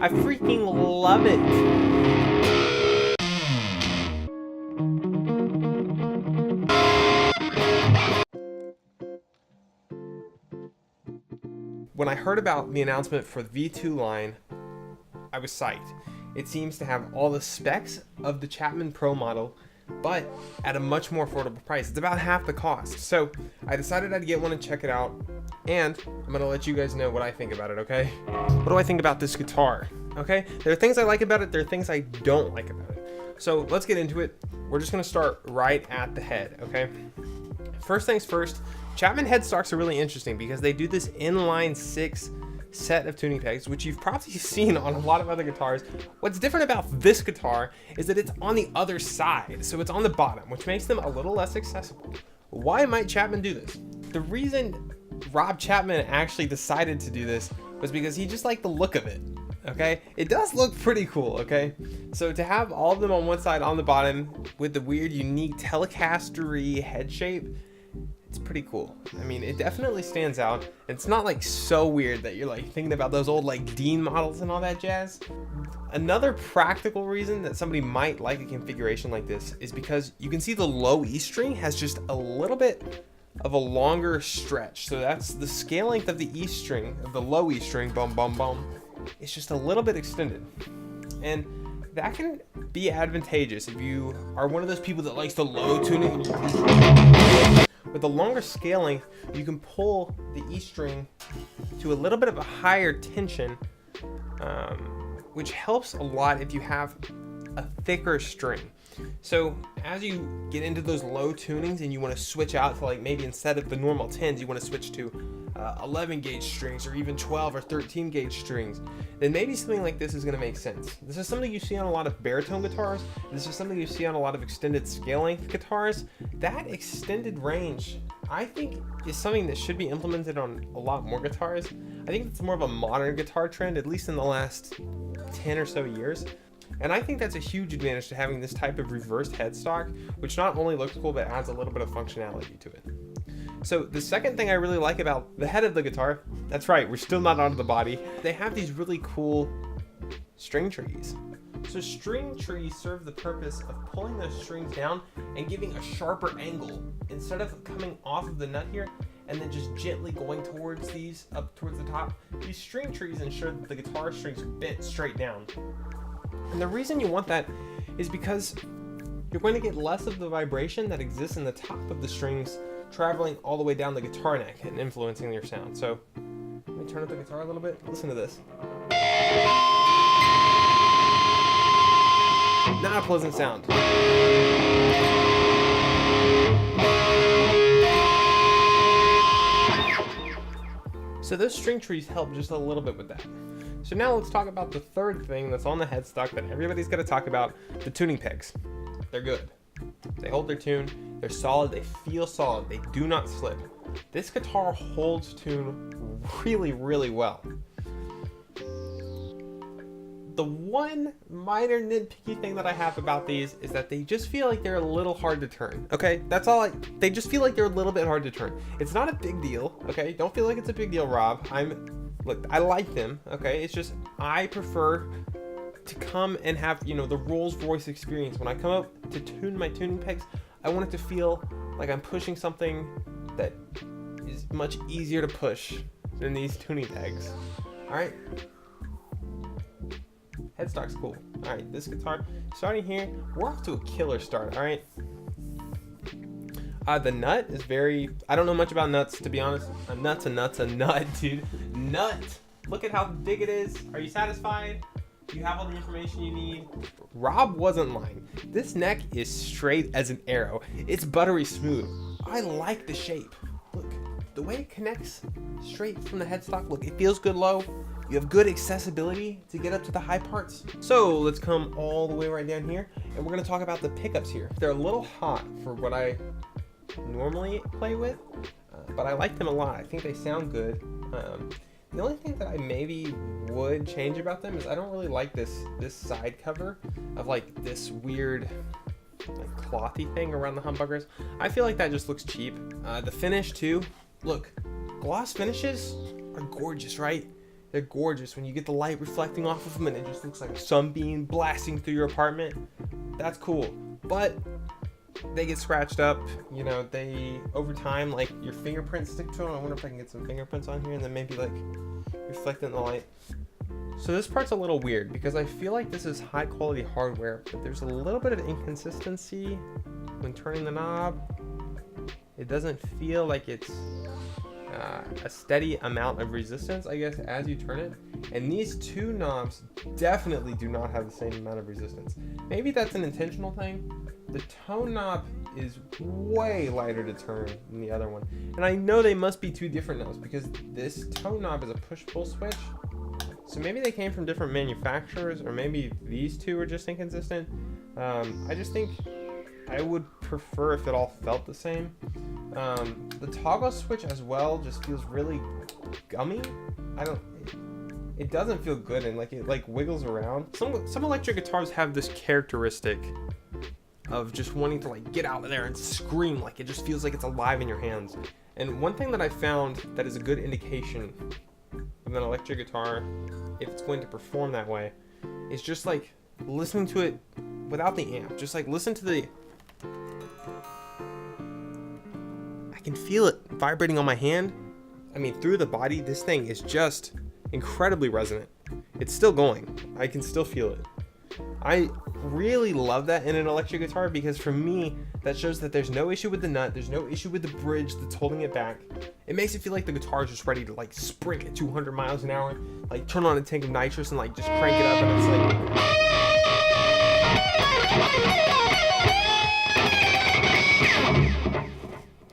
I freaking love it. When I heard about the announcement for the V2 line, I was psyched. It seems to have all the specs of the Chapman Pro model, but at a much more affordable price. It's about half the cost. So I decided I'd get one and check it out, and I'm gonna let you guys know what I think about it, okay? What do I think about this guitar, okay? There are things I like about it, there are things I don't like about it. So let's get into it. We're just gonna start right at the head, okay? First things first, Chapman headstocks are really interesting because they do this inline 6 set of tuning pegs, which you've probably seen on a lot of other guitars. What's different about this guitar is that it's on the other side, so it's on the bottom, which makes them a little less accessible. Why might Chapman do this? The reason Rob Chapman actually decided to do this was because he just liked the look of it, okay? It does look pretty cool, okay? So to have all of them on one side on the bottom with the weird, unique Telecaster-y head shape, it's pretty cool. I mean, it definitely stands out. It's not like so weird that you're like thinking about those old like Dean models and all that jazz. Another practical reason that somebody might like a configuration like this is because you can see the low E string has just a little bit of a longer stretch. So that's the scale length of the E string, of the low E string, bum bum bum. It's just a little bit extended. And that can be advantageous if you are one of those people that likes the low tuning. With the longer scale length, you can pull the E string to a little bit of a higher tension, which helps a lot if you have a thicker string. So as you get into those low tunings and you want to switch out to like maybe instead of the normal 10s, you want to switch to 11 gauge strings or even 12 or 13 gauge strings, then maybe something like this is going to make sense. This is something you see on a lot of baritone guitars. This is something you see on a lot of extended scale length guitars. That extended range, I think, is something that should be implemented on a lot more guitars. I think it's more of a modern guitar trend, at least in the last 10 or so years. And I think that's a huge advantage to having this type of reversed headstock, which not only looks cool, but adds a little bit of functionality to it. So the second thing I really like about the head of the guitar, that's right, we're still not onto the body. They have these really cool string trees. So string trees serve the purpose of pulling those strings down and giving a sharper angle. Instead of coming off of the nut here and then just gently going towards these, up towards the top, these string trees ensure that the guitar strings are bent straight down. And the reason you want that is because you're going to get less of the vibration that exists in the top of the strings traveling all the way down the guitar neck and influencing your sound. So let me turn up the guitar a little bit. Listen to this. Not a pleasant sound. So those string trees help just a little bit with that. So now let's talk about the third thing that's on the headstock that everybody's got to talk about, the tuning pegs. They're good. They hold their tune, they're solid, they feel solid, they do not slip. This guitar holds tune really, really well. The one minor nitpicky thing that I have about these is that they just feel like they're a little hard to turn, okay? That's all they just feel like they're a little bit hard to turn. It's not a big deal, okay? Don't feel like it's a big deal, Rob. Look, I like them, okay? It's just, I prefer to come and have, you know, the Rolls Royce experience. When I come up to tune my tuning pegs, I want it to feel like I'm pushing something that is much easier to push than these tuning pegs. All right. Headstock's cool. All right, this guitar, starting here, we're off to a killer start, all right? The nut is very, I don't know much about nuts, to be honest. A nut, dude. Nut. Look at how big it is. Are you satisfied? Do you have all the information you need? Rob wasn't lying. This neck is straight as an arrow. It's buttery smooth. I like the shape. Look, the way it connects straight from the headstock. Look, it feels good low. You have good accessibility to get up to the high parts. So let's come all the way right down here, and we're gonna talk about the pickups here. They're a little hot for what I normally play with, but I like them a lot. I think they sound good. The only thing that I maybe would change about them is I don't really like this side cover of like this weird like clothy thing around the humbuckers. I feel like that just looks cheap. The finish too. Look, gloss finishes are gorgeous, right? They're gorgeous when you get the light reflecting off of them and it just looks like a sunbeam blasting through your apartment. That's cool. But they get scratched up, you know, they, over time, like, your fingerprints stick to them. I wonder if I can get some fingerprints on here and then maybe, like, reflect in the light. So this part's a little weird because I feel like this is high quality hardware, but there's a little bit of inconsistency when turning the knob. It doesn't feel like it's a steady amount of resistance, I guess, as you turn it. And these two knobs definitely do not have the same amount of resistance. Maybe that's an intentional thing. The tone knob is way lighter to turn than the other one. And I know they must be two different knobs because this tone knob is a push-pull switch. So maybe they came from different manufacturers, or maybe these two are just inconsistent. I just think I would prefer if it all felt the same. The toggle switch as well just feels really gummy. It doesn't feel good, and like it like wiggles around. Some electric guitars have this characteristic of just wanting to like get out of there and scream, like it just feels like it's alive in your hands. And one thing that I found that is a good indication of an electric guitar, if it's going to perform that way, is just like listening to it without the amp. Just like listen to the, I can feel it vibrating on my hand. I mean, through the body, this thing is just incredibly resonant. It's still going. I can still feel it. I really love that in an electric guitar because for me, that shows that there's no issue with the nut, there's no issue with the bridge that's holding it back. It makes it feel like the guitar is just ready to like sprint at 200 miles an hour, like turn on a tank of nitrous and like just crank it up, and it's like...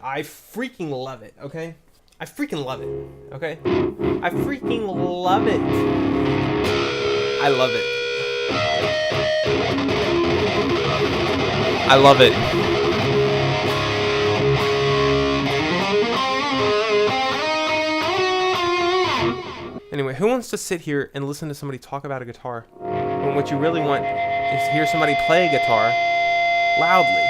I freaking love it, okay? I freaking love it, okay? I freaking love it. I love it. I love it. Anyway, who wants to sit here and listen to somebody talk about a guitar when what you really want is to hear somebody play a guitar loudly?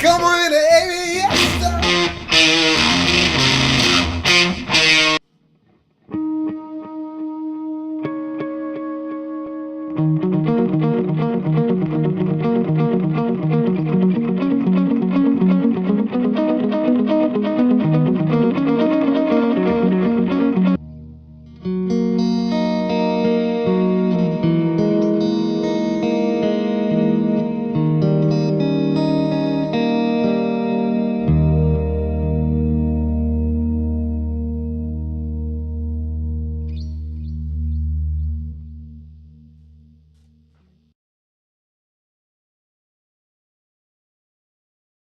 Come on